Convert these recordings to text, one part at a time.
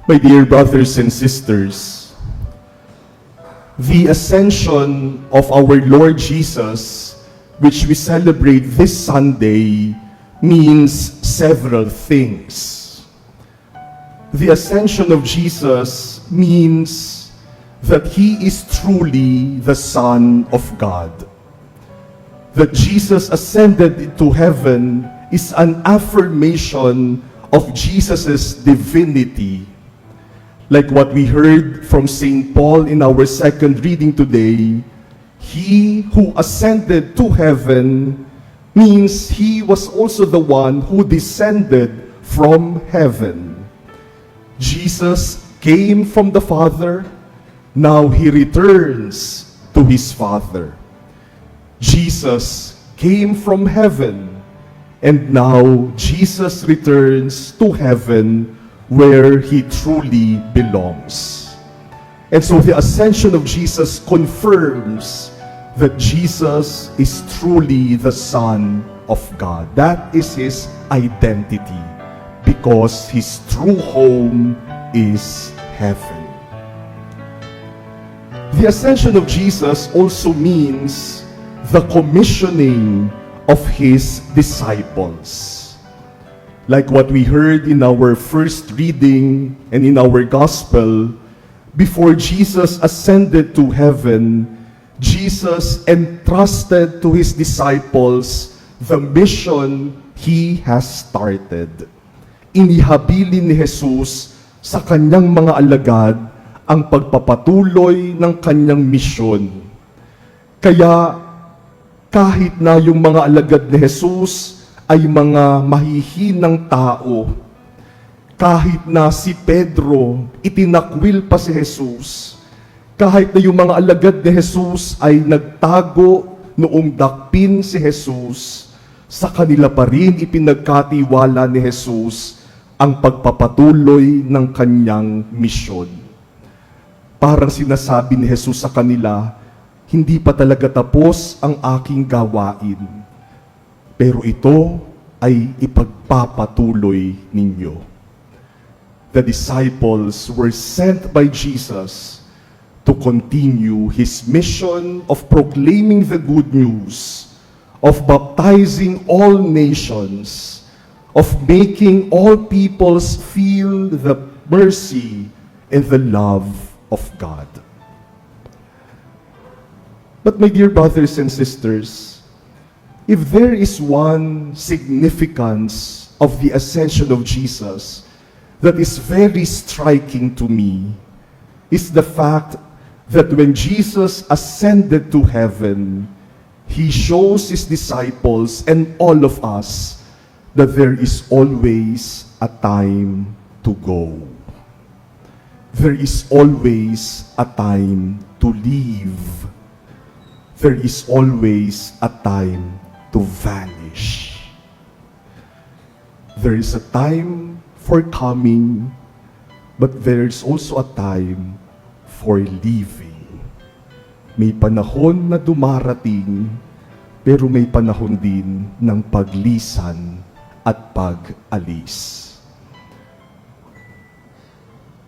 My dear brothers and sisters, the ascension of our Lord Jesus, which we celebrate this Sunday, means several things. The ascension of Jesus means that He is truly the Son of God. That Jesus ascended into heaven is an affirmation of Jesus' divinity. Like what we heard from St. Paul in our second reading today, He who ascended to heaven means He was also the one who descended from heaven. Jesus came from the Father, now He returns to His Father. Jesus came from heaven, and now Jesus returns to heaven where He truly belongs. And so the ascension of Jesus confirms that Jesus is truly the Son of God. That is His identity, because His true home is heaven. The ascension of Jesus also means the commissioning of His disciples. Like what we heard in our first reading and in our gospel, before Jesus ascended to heaven, Jesus entrusted to His disciples the mission He has started. Inihabilin ni Jesus sa kanyang mga alagad ang pagpapatuloy ng kanyang misyon. Kaya kahit na yung mga alagad ni Jesus ay mga mahihinang tao, kahit na si Pedro itinakwil pa si Jesus, kahit na yung mga alagad ni Jesus ay nagtago noong dakpin si Jesus, sa kanila pa rin ipinagkatiwala ni Jesus ang pagpapatuloy ng kanyang misyon. Parang sinasabi ni Jesus sa kanila, hindi pa talaga tapos ang aking gawain, pero ito ay ipagpapatuloy ninyo. The disciples were sent by Jesus to continue His mission of proclaiming the good news, of baptizing all nations, of making all peoples feel the mercy and the love of God. But my dear brothers and sisters, if there is one significance of the ascension of Jesus that is very striking to me, is the fact that when Jesus ascended to heaven, He shows His disciples and all of us that there is always a time to go. There is always a time to leave. There is always a time to vanish. There is a time for coming, but there is also a time for leaving. May panahon na dumarating, pero may panahon din ng paglisan at pag-alis.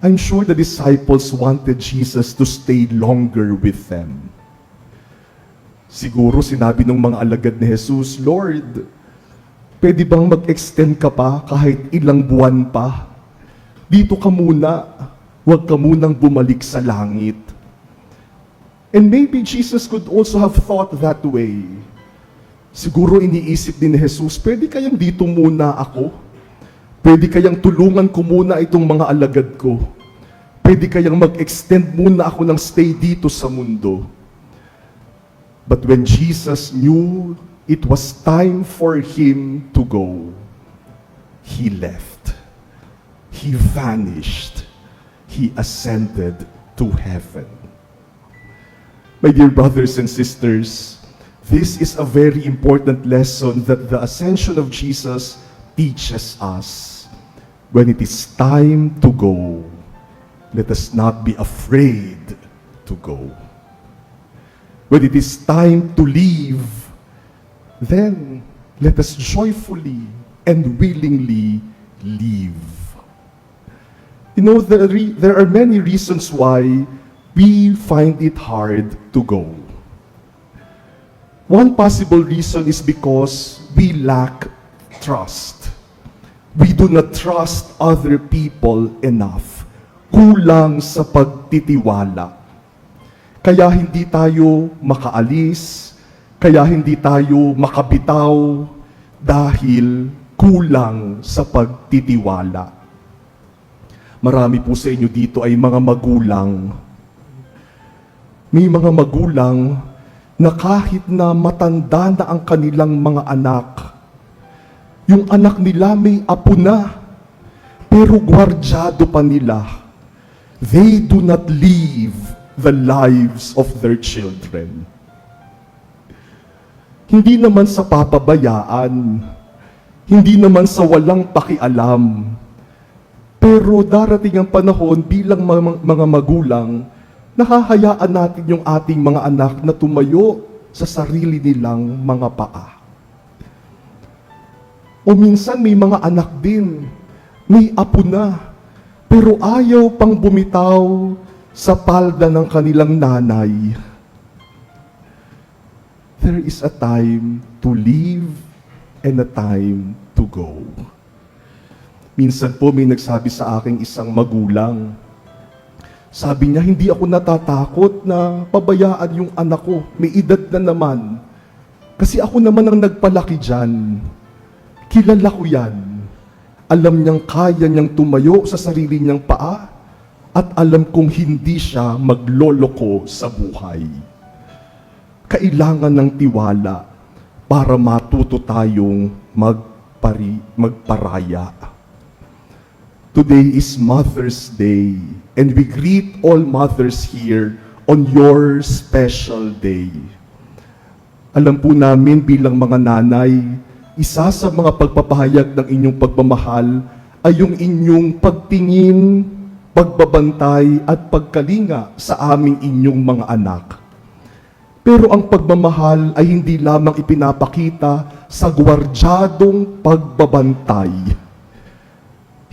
I'm sure the disciples wanted Jesus to stay longer with them. Siguro sinabi ng mga alagad ni Jesus, Lord, pwede bang mag-extend ka pa kahit ilang buwan pa? Dito ka muna, huwag ka munang bumalik sa langit. And maybe Jesus could also have thought that way. Siguro iniisip din ni Jesus, pwede kayang dito muna ako? Pwede kayang tulungan ko muna itong mga alagad ko? Pwede kayang mag-extend muna ako ng stay dito sa mundo? But when Jesus knew it was time for Him to go, He left. He vanished. He ascended to heaven. My dear brothers and sisters, this is a very important lesson that the ascension of Jesus teaches us. When it is time to go, let us not be afraid to go. When it is time to leave, then let us joyfully and willingly leave. You know, there are many reasons why we find it hard to go. One possible reason is because we lack trust. We do not trust other people enough. Kulang sa pagtitiwala. Kaya hindi tayo makaalis, kaya hindi tayo makabitaw dahil kulang sa pagtitiwala. Marami po sa inyo dito ay mga magulang. May mga magulang na kahit na matanda na ang kanilang mga anak, yung anak nila may apo na, pero gwardyado pa nila. They do not live the lives of their children. Hindi naman sa papabayaan, hindi naman sa walang pakialam, pero darating ang panahon bilang mga magulang, nahahayaan natin yung ating mga anak na tumayo sa sarili nilang mga paa. O minsan may mga anak din, may apo na, pero ayaw pang bumitaw sa palda ng kanilang nanay. There is a time to live and a time to go. Minsan po may nagsabi sa akin isang magulang, sabi niya, hindi ako natatakot na pabayaan yung anak ko. May edad na naman. Kasi ako naman ang nagpalaki dyan. Kilala ko yan. Alam niyang kaya niyang tumayo sa sarili niyang paa at alam kong hindi siya magloloko sa buhay. Kailangan ng tiwala para matuto tayong magparaya. Today is Mother's Day, and we greet all mothers here on your special day. Alam po namin bilang mga nanay, isa sa mga pagpapahayag ng inyong pagmamahal ay yung inyong pagtingin, pagbabantay at pagkalinga sa aming inyong mga anak. Pero ang pagmamahal ay hindi lamang ipinapakita sa gwardyadong pagbabantay.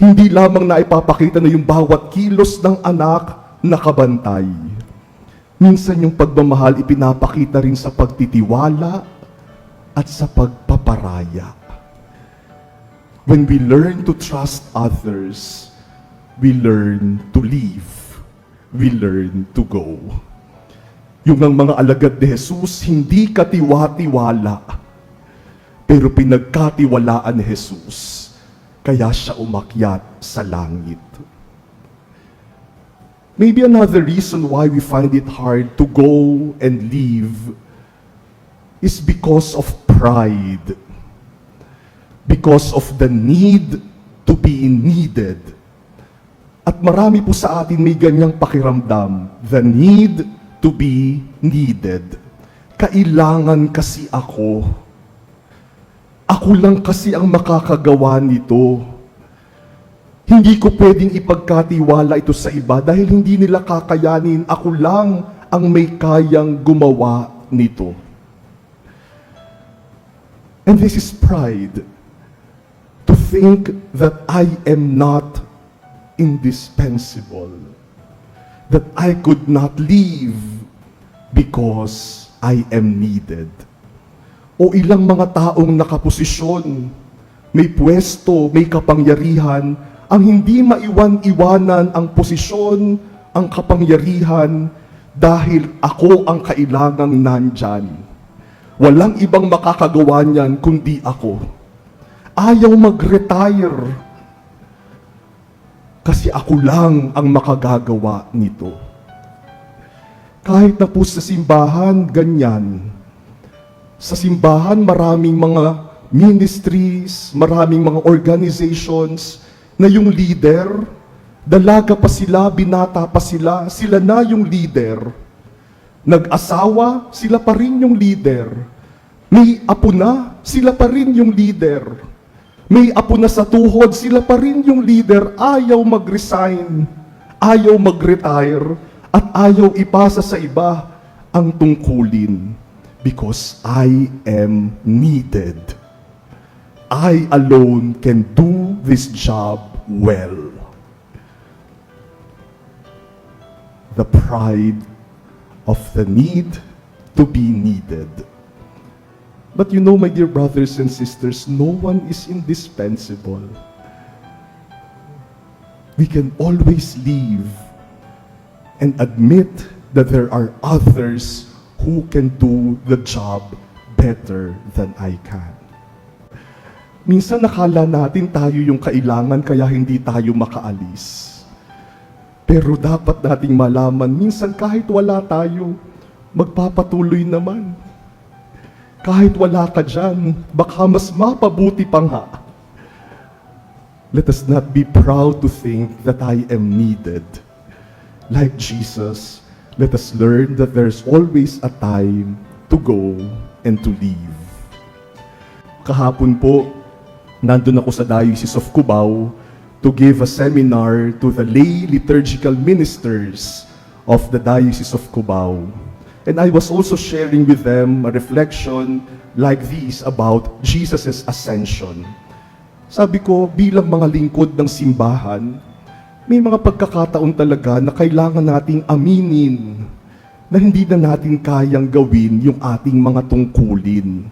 Hindi lamang na ipapakita na yung bawat kilos ng anak nakabantay. Minsan yung pagmamahal ipinapakita rin sa pagtitiwala at sa pagpaparaya. When we learn to trust others, we learn to live. We learn to go. Yung ang mga alagad ni Jesus, hindi katiwa-tiwala, pero pinagkatiwalaan ni Jesus. Kaya siya umakyat sa langit. Maybe another reason why we find it hard to go and leave is because of pride. Because of the need to be needed. At marami po sa atin may ganyang pakiramdam. The need to be needed. Kailangan kasi ako. Ako lang kasi ang makakagawa nito. Hindi ko pwedeng ipagkatiwala ito sa iba dahil hindi nila kakayanin. Ako lang ang may kayang gumawa nito. And this is pride. To think that I am not indispensable. That I could not live because I am needed. O ilang mga taong nakaposisyon, may pwesto, may kapangyarihan, ang hindi maiwan-iwanan ang posisyon, ang kapangyarihan, dahil ako ang kailangang nandyan. Walang ibang makakagawa niyan kundi ako. Ayaw mag-retire, kasi ako lang ang makagagawa nito. Kahit na po sa simbahan, ganyan. Sa simbahan, maraming mga ministries, maraming mga organizations na yung leader, dalaga pa sila, binata pa sila, sila na yung leader. Nag-asawa, sila pa rin yung leader. May apo na, sila pa rin yung leader. May apo na sa tuhod, sila pa rin yung leader. Ayaw mag-resign, ayaw mag-retire, at ayaw ipasa sa iba ang tungkulin. Because I am needed. I alone can do this job well. the pride of the need to be needed. But you know, my dear brothers and sisters, no one is indispensable. We can always leave and admit that there are others who can do the job better than I can. Minsan nakala natin tayo yung kailangan kaya hindi tayo makaalis. Pero dapat nating malaman, minsan kahit wala tayo, magpapatuloy naman. Kahit wala ka dyan, baka mas mapabuti pa nga. Let us not be proud to think that I am needed. Like Jesus, let us learn that there's always a time to go and to leave. Kahapon po, nandun ako sa Diocese of Cubao to give a seminar to the lay liturgical ministers of the Diocese of Cubao. And I was also sharing with them a reflection like this about Jesus' ascension. Sabi ko, bilang mga lingkod ng simbahan, may mga pagkakataon talaga na kailangan nating aminin na hindi na natin kayang gawin yung ating mga tungkulin.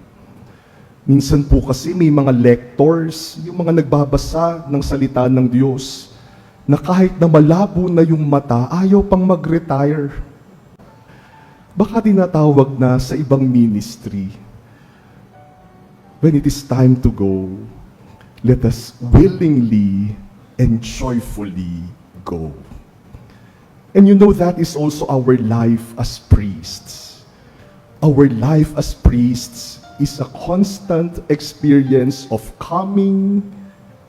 Minsan po kasi may mga lectors, yung mga nagbabasa ng salita ng Diyos, na kahit na malabo na yung mata, ayaw pang mag-retire. Baka tinatawag na sa ibang ministry. When it is time to go, let us willingly and joyfully go. And you know that is also our life as priests. Our life as priests is a constant experience of coming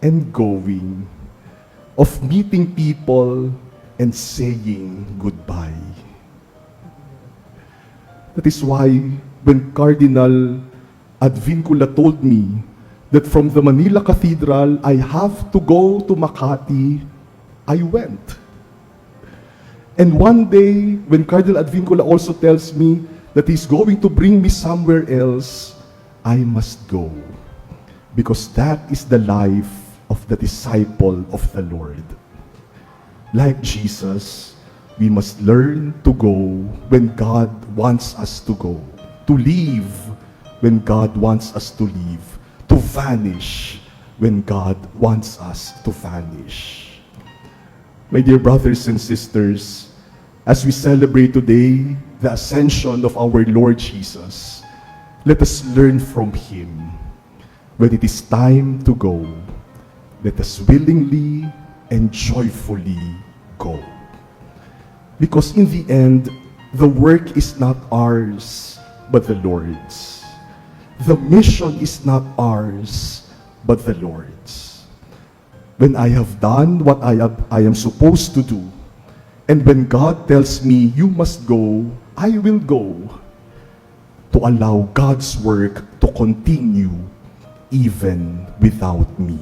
and going, of meeting people and saying goodbye. That is why when Cardinal Advincula told me that from the Manila Cathedral I have to go to Makati, I went. And one day, when Cardinal Advincula also tells me that he's going to bring me somewhere else, I must go, because that is the life of the disciple of the Lord. Like Jesus, we must learn to go when God wants us to go, to leave when God wants us to leave, to vanish when God wants us to vanish. My dear brothers and sisters, as we celebrate today the ascension of our Lord Jesus, let us learn from Him. When it is time to go, let us willingly and joyfully go. Because in the end, the work is not ours, but the Lord's. The mission is not ours, but the Lord's. When I have done what I am supposed to do, and when God tells me, you must go, I will go, to allow God's work to continue even without me.